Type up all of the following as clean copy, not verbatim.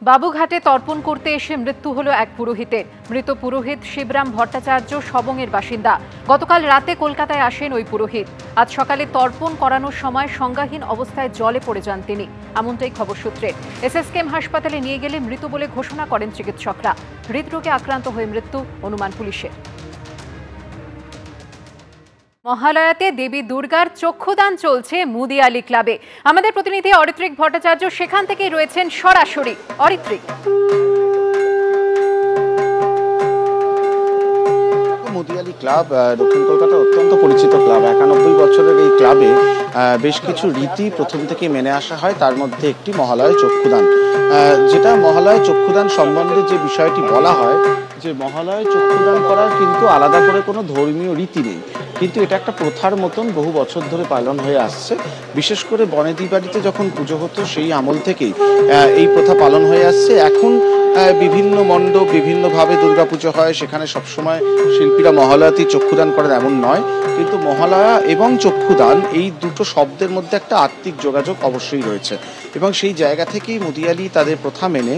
বাবুঘাটে তর্পণ করতে এসে মৃত্যু হলো এক পুরোহিতের। মৃত পুরোহিত শিবরাম ভট্টাচার্য সবংয়ের বাসিন্দা। গতকাল রাতে কলকাতায় আসেন ওই পুরোহিত। আজ সকালে তর্পণ করানোর সময় সংজ্ঞাহীন অবস্থায় জলে পড়ে যান তিনি, এমনটাই খবর সূত্রে। এসএসকেএম হাসপাতালে নিয়ে গেলে মৃত বলে ঘোষণা করেন চিকিৎসকরা। হৃদরোগে আক্রান্ত হয়ে মৃত্যু অনুমান পুলিশের। মহালয়াতে দেবী দুর্গার চক্ষুদান চলছে মুদিয়ালি ক্লাবে। আমাদের প্রতিনিধি অরিত্রিক ভট্টাচার্য সেখান থেকেই রয়েছেন সরাসরি। অরিত্রিক, মুদিয়ালি ক্লাব দক্ষিণ কলকাতার অত্যন্ত পরিচিত ক্লাব। 91 বছরের এই ক্লাবে বেশ কিছু রীতি প্রথম থেকে মেনে আসা হয়, তার মধ্যে একটি মহালয়া চক্ষুদান। যেটা মহালয়া চক্ষুদান সম্বন্ধে যে বিষয়টি বলা হয় যে মহালয়া চক্ষুদান করার কিন্তু আলাদা করে কোনো ধর্মীয় রীতি নেই, কিন্তু এটা একটা প্রথার মতন বহু বছর ধরে পালন হয়ে আসছে। বিশেষ করে বনেদি বাড়িতে যখন পুজো হতো সেই আমল থেকেই এই প্রথা পালন হয়ে আসছে। এখন বিভিন্ন মণ্ডপ বিভিন্নভাবে দুর্গাপুজো হয়, সেখানে সবসময় শিল্পীরা মহালয়াতেই চক্ষুদান করেন এমন নয়, কিন্তু মহালয়া এবং চক্ষুদান এই দুটো শব্দের মধ্যে একটা আত্মিক যোগাযোগ অবশ্যই রয়েছে, এবং সেই জায়গা থেকেই মুদিয়ালি তাদের প্রথা মেনে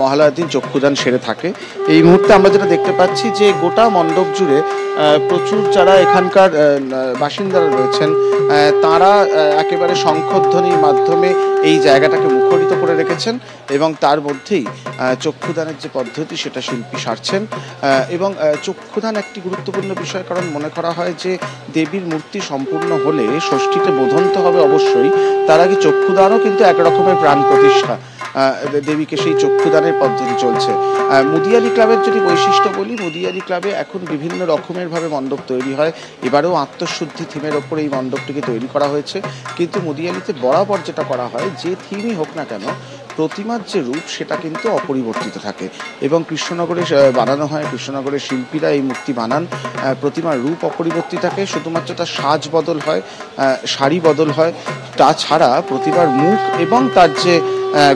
মহালয়ার দিন চক্ষুদান সেরে থাকে। এই মুহূর্তে আমরা যেটা দেখতে পাচ্ছি যে গোটা মণ্ডপ জুড়ে প্রচুর যারা এখানকার বাসিন্দারা রয়েছেন তারা একেবারে শঙ্খধ্বনির মাধ্যমে এই জায়গাটাকে মুখরিত করে রেখেছেন, এবং তার মধ্যেই চক্ষুদানের যে পদ্ধতি সেটা শিল্পী সারছেন। এবং চক্ষুদান একটি গুরুত্বপূর্ণ বিষয়, কারণ মনে করা হয় যে দেবীর মূর্তি সম্পূর্ণ হলে ষষ্ঠীতে বোধন তো হবে অবশ্যই, তার আগে চক্ষুদানও কিন্তু এক রকমের প্রাণ প্রতিষ্ঠা। দেবীকে সেই চক্ষুদানের পদ্ধতি চলছে। মুদিয়ালি ক্লাবের যদি বৈশিষ্ট্য বলি, মুদিয়ালি ক্লাবে এখন বিভিন্ন রকমের ভাবে মণ্ডপ তৈরি হয়। এবারেও আত্মশুদ্ধি থিমের ওপর এই মণ্ডপটিকে তৈরি করা হয়েছে, কিন্তু মুদিয়ালিতে বরাবর যেটা করা হয় যে থিমই হোক না কেন, প্রতিমার যে রূপ সেটা কিন্তু অপরিবর্তিত থাকে, এবং কৃষ্ণনগরে বানানো হয়। কৃষ্ণনগরের শিল্পীরা এই মূর্তি বানান। প্রতিমার রূপ অপরিবর্তিত থাকে, শুধুমাত্র তার সাজ বদল হয়, শাড়ি বদল হয়। তাছাড়া প্রতিমার মুখ এবং তার যে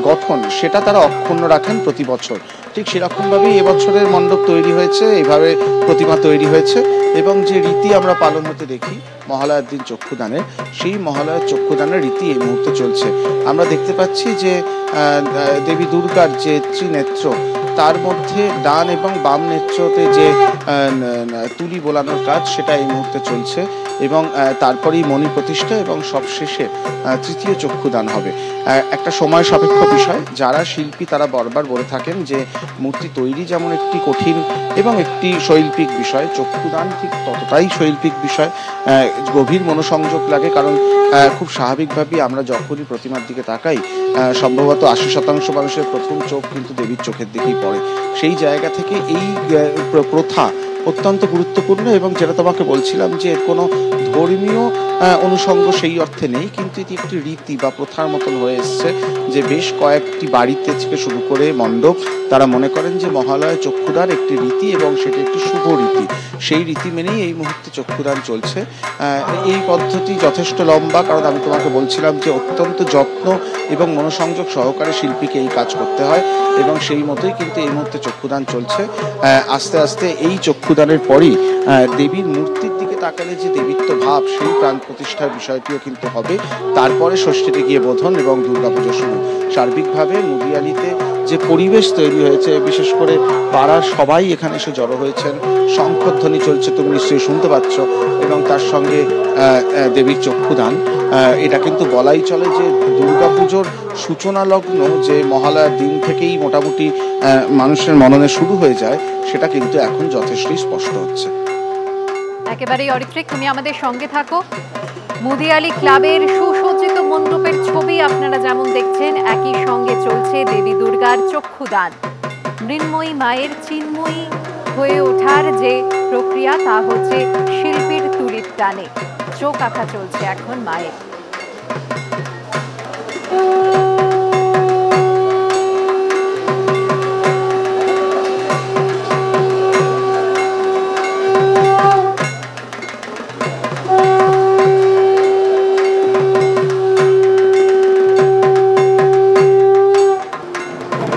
গঠন সেটা তারা অক্ষুণ্ণ রাখেন প্রতি বছর। ঠিক সেরকমভাবেই এবছরের মণ্ডপ তৈরি হয়েছে, এইভাবে প্রতিমা তৈরি হয়েছে, এবং যে রীতি আমরা পালন হতে দেখি মহালয়ার দিন চক্ষুদানের, সেই মহালয়ার চক্ষুদানের রীতি এই মুহূর্তে চলছে। আমরা দেখতে পাচ্ছি যে দেবী দুর্গার যে ত্রিনেত্র, তার মধ্যে ডান এবং বাম নেত্রতে যে তুলি বোলানোর কাজ সেটা এই মুহূর্তে চলছে, এবং তারপরেই মণি প্রতিষ্ঠা এবং সবশেষে তৃতীয় চক্ষুদান হবে। একটা সময় সাপেক্ষ বিষয়। যারা শিল্পী তারা বারবার বলে থাকেন যে মূর্তি তৈরি যেমন একটি কঠিন এবং একটি শৈল্পিক বিষয়, চক্ষুদান ঠিক ততটাই শৈল্পিক বিষয়। গভীর মনোসংযোগ লাগে, কারণ খুব স্বাভাবিকভাবেই আমরা যখনই প্রতিমার দিকে তাকাই সম্ভবত 80% মানুষের প্রথম চোখ কিন্তু দেবীর চোখের দিকেই পড়ে। সেই জায়গা থেকে এই প্রথা অত্যন্ত গুরুত্বপূর্ণ, এবং যেটা তোমাকে বলছিলাম যে এর কোনো ধর্মীয় অনুষঙ্গ সেই অর্থে নেই, কিন্তু এটি একটি রীতি বা প্রথার মতন হয়ে এসছে যে বেশ কয়েকটি বাড়িতে থেকে শুরু করে মণ্ডপ তারা মনে করেন যে মহালয়া চক্ষুদান একটি রীতি এবং সেটি একটি শুভ রীতি। সেই রীতি মেনেই এই মুহূর্তে চক্ষুদান চলছে। এই পদ্ধতি যথেষ্ট লম্বা, কারণ আমি তোমাকে বলছিলাম যে অত্যন্ত যত্ন এবং মনোসংযোগ সহকারে শিল্পীকে এই কাজ করতে হয়, এবং সেই মতোই কিন্তু এই মুহূর্তে চক্ষুদান চলছে। আস্তে আস্তে এই চক্ষুদানের পরই দেবীর মূর্তির দিকে তাকালে যে দেবীত্ব ভাব সেই প্রাণ প্রতিষ্ঠার বিষয়টিও কিন্তু হবে। তারপরে ষষ্ঠীতে গিয়ে বোধন এবং দুর্গাপুজো শুরু। সার্বিকভাবে মুদিয়ালিতে যে পরিবেশ তৈরি হয়েছে, বিশেষ করে পাড়ার সবাই এখানে এসে জড়ো হয়েছেন, শঙ্খধ্বনি চলছে, তুমি নিশ্চয়ই শুনতে পাচ্ছ, এবং তার সঙ্গে দেবীর চক্ষুদান। এটা কিন্তু বলাই চলে যে দুর্গাপুজোর সূচনা লগ্ন যে মহালয়ার দিন থেকেই মোটামুটি মানুষের মননে শুরু হয়ে যায়, সেটা কিন্তু এখন যথেষ্টই স্পষ্ট হচ্ছে। একেবারেই অরিত্রিক, তুমি আমাদের সঙ্গে থাকো। মুদিয়ালি ক্লাবের সুসজ্জিত মণ্ডপের ছবি আপনারা যেমন দেখছেন, একই সঙ্গে চলছে দেবী দুর্গার চক্ষুদান। মৃন্ময়ী মায়ের চিন্ময়ী হয়ে ওঠার যে প্রক্রিয়া, তা হচ্ছে শিল্পীর তুলির টানে চোখ আঁকা চলছে এখন মায়ের।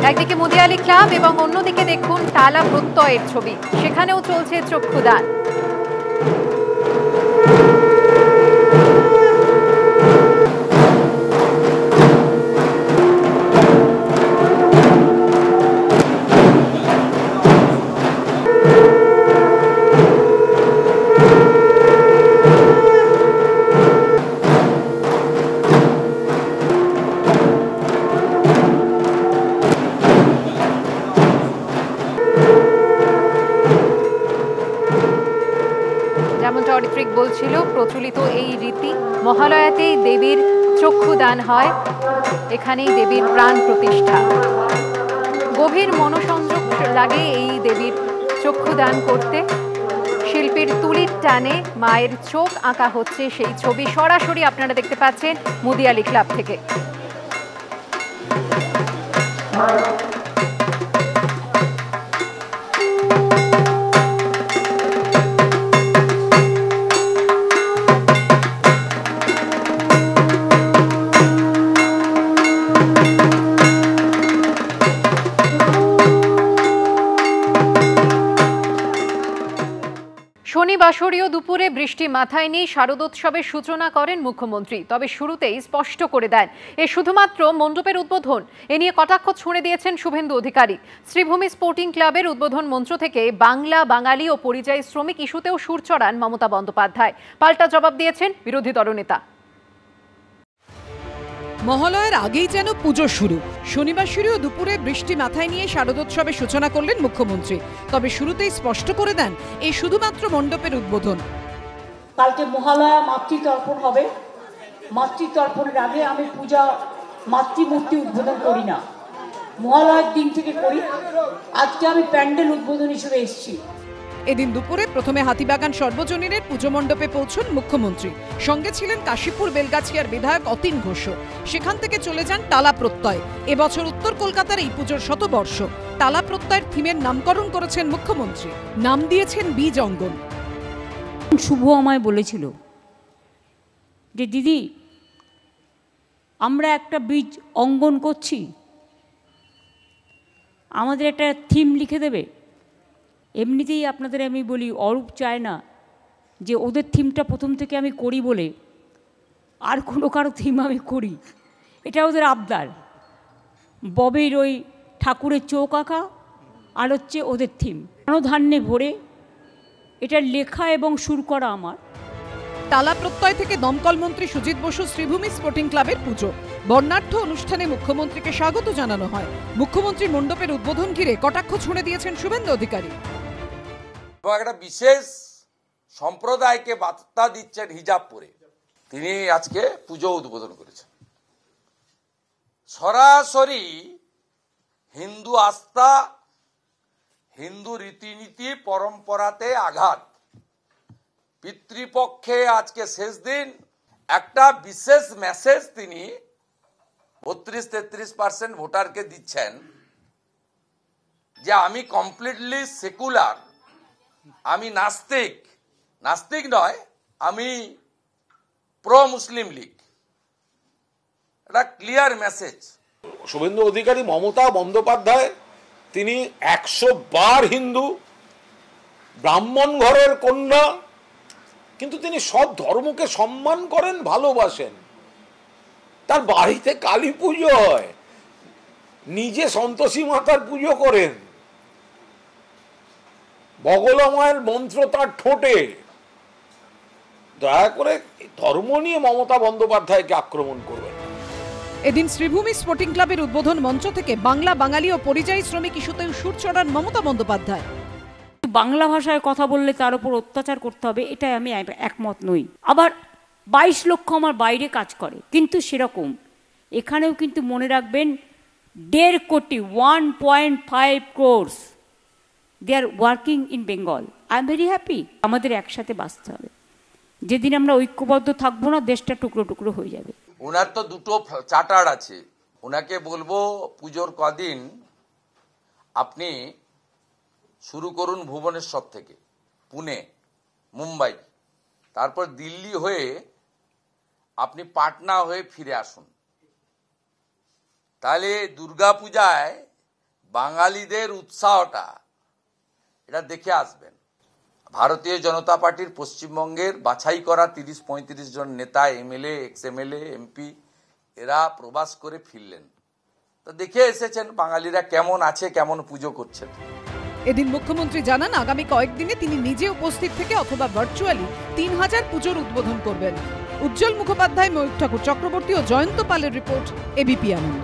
একদিকে মুদিয়ালি ক্লাব এবং অন্যদিকে দেখুন টালা প্রত্যয়ের ছবি, সেখানেও চলছে চক্ষুদান। বলছিল প্রচলিত এই রীতি, মহালয়াতেই দেবীর চক্ষুদান হয়, এখানেই দেবীর প্রাণ প্রতিষ্ঠা। গভীর মনোসংযোগ লাগে এই দেবীর চক্ষুদান করতে। শিল্পীর তুলির টানে মায়ের চোখ আঁকা হচ্ছে, সেই ছবি সরাসরি আপনারা দেখতে পাচ্ছেন মুদিয়ালি ক্লাব থেকে। শনিবাসরীয় দুপুরে বৃষ্টি মাথায় নিয়ে শারদোৎসবের সূচনা করেন মুখ্যমন্ত্রী। তবে শুরুতেই স্পষ্ট করে দেন এ শুধুমাত্র মণ্ডপের উদ্বোধন। এ নিয়ে কটাক্ষ ছুঁড়ে দিয়েছেন শুভেন্দু অধিকারী। শ্রীভূমি স্পোর্টিং ক্লাবের উদ্বোধন মঞ্চ থেকে বাংলা, বাঙালি ও পরিযায়ী শ্রমিক ইস্যুতেও সুর চড়ান মমতা বন্দ্যোপাধ্যায়। পাল্টা জবাব দিয়েছেন বিরোধী দলনেতা। মহালয়ার আগেই যেন পুজো শুরু। শনিবাসরীয় দুপুরে বৃষ্টি মাথায় নিয়ে শারদোৎসবের সূচনা করলেন মুখ্যমন্ত্রী। তবে শুরুতেই স্পষ্ট করে দেন এই শুধুমাত্র মণ্ডপের উদ্বোধন। কালকে মহালয়া মাতৃতর্পণ হবে। মাতৃতর্পণের আগে আমি পূজা মাতৃমূর্তি উদ্বোধন করি না, মহালয়ার দিন থেকে করি। আজকে আমি প্যান্ডেল উদ্বোধন হিসেবে এসেছি। এদিন দুপুরে প্রথমে হাতিবাগান সর্বজনীনের পুজো মণ্ডপে পৌঁছন মুখ্যমন্ত্রী। সঙ্গে ছিলেন কাশীপুর বেলগাছিয়ার বিধায়ক অতীন ঘোষ। সেখান থেকে চলে যান টালা প্রত্যয়। এবছর উত্তর কলকাতার এই পুজোর শতবর্ষ। টালা প্রত্যয়ের থিমের নামকরণ করেছেন মুখ্যমন্ত্রী, নাম দিয়েছেন বীজ অঙ্গন। শুভ আমায় বলেছিল যে দিদি, আমরা একটা বীজ অঙ্গন করছি, আমাদের একটা থিম লিখে দেবে। এমনিতেই আপনাদের আমি বলি, অরূপ চায় না যে ওদের থিমটা প্রথম থেকে আমি করি বলে আর কোনো কারো থিম আমি করি, এটা ওদের আবদার। ববের ওই ঠাকুরের চোখ আঁকা আর হচ্ছে ওদের থিম। ধান্যে ভরে এটা লেখা এবং সুর করা আমার। টালা প্রত্যয় থেকে দমকল মন্ত্রী সুজিত বসু শ্রীভূমি স্পোর্টিং ক্লাবের পুজো। বর্ণাঢ্য অনুষ্ঠানে মুখ্যমন্ত্রীকে স্বাগত জানানো হয়। মুখ্যমন্ত্রী মণ্ডপের উদ্বোধন ঘিরে কটাক্ষ ছুঁড়ে দিয়েছেন শুভেন্দু অধিকারী। একটা বিশেষ সম্প্রদায়কে বার্তা দিচ্ছেন হিজাব পরে, তিনি আজকে পুজো উদ্বোধন করেছেন। সরাসরি হিন্দু আস্থা, হিন্দু রীতিনীতি, পরম্পরাতে আঘাত। পিতৃপক্ষে আজকে শেষ দিন, একটা বিশেষ মেসেজ তিনি 32-33% ভোটারকে দিচ্ছেন যে আমি কমপ্লিটলি সেকুলার, আমি নাস্তিক। নাস্তিক নয়, আমি প্রো মুসলিম লীগ। এটা ক্লিয়ার মেসেজ। শুভেন্দু অধিকারী, মমতা বন্দ্যোপাধ্যায়, তিনি 100 বার হিন্দু, ব্রাহ্মণ ঘরের কন্যা, কিন্তু তিনি সব ধর্মকে সম্মান করেন, ভালোবাসেন। তার বাড়িতে কালী পুজো হয়, নিজে সন্তোষী মাতার পুজো করেন, বগলা মায়ের মন্ত্র তার ঠোঁটে। দয়া করে ধর্ম নিয়ে মমতা বন্দ্যোপাধ্যায়কে আক্রমণ করবেন। এদিন শ্রীভূমি স্পোর্টিং ক্লাবের উদ্বোধন মঞ্চ থেকে বাংলা, বাঙালি ও পরিযায়ী শ্রমিক ইস্যুতেও সুর চড়ান মমতা বন্দ্যোপাধ্যায়। বাংলা ভাষায় কথা বললে তার উপর অত্যাচার করতে হবে, এটাই আমি একমত নই। আবার 22 লক্ষ আমার বাইরে কাজ করে, কিন্তু সেরকম এখানেও কিন্তু মনে রাখবেন 1.5 কোটি 1.5 crores they are working in Bengal. I am very happy. আমাদের একসাথে বাঁচতে হবে। যেদিন আমরা ঐক্যবদ্ধ থাকবো না, দেশটা টুকরো টুকরো হয়ে যাবে। ওনার তো দুটো চার্টার আছে। ওনাকে বলবো পুজোর কদিন আপনি শুরু করুন ভুবনেশ্বর থেকে, পুনে, মুম্বাই, তারপর দিল্লি হয়ে আপনি পাটনা হয়ে ফিরে আসুন। তাহলে দুর্গাপূজায় বাঙালিদের উৎসাহটা এটা দেখে আসবেন। ভারতীয় জনতা পার্টির পশ্চিমবঙ্গের বাছাই করা 30-35 জন নেতা, এমএলএ, এক্স এমএলএ, এমপি, এরা প্রবাস করে ফিরলেন, তো দেখে এসেছেন বাঙালিরা কেমন আছে, কেমন পুজো করছেন। এদিন মুখ্যমন্ত্রী জানান আগামী কয়েকদিনে তিনি নিজে উপস্থিত থেকে অথবা ভার্চুয়ালি 3000 পুজোর উদ্বোধন করবেন। উজ্জ্বল মুখোপাধ্যায়, ময়ূর ঠাকুর চক্রবর্তী ও জয়ন্ত পালের রিপোর্ট, এবিপি আনন্দ।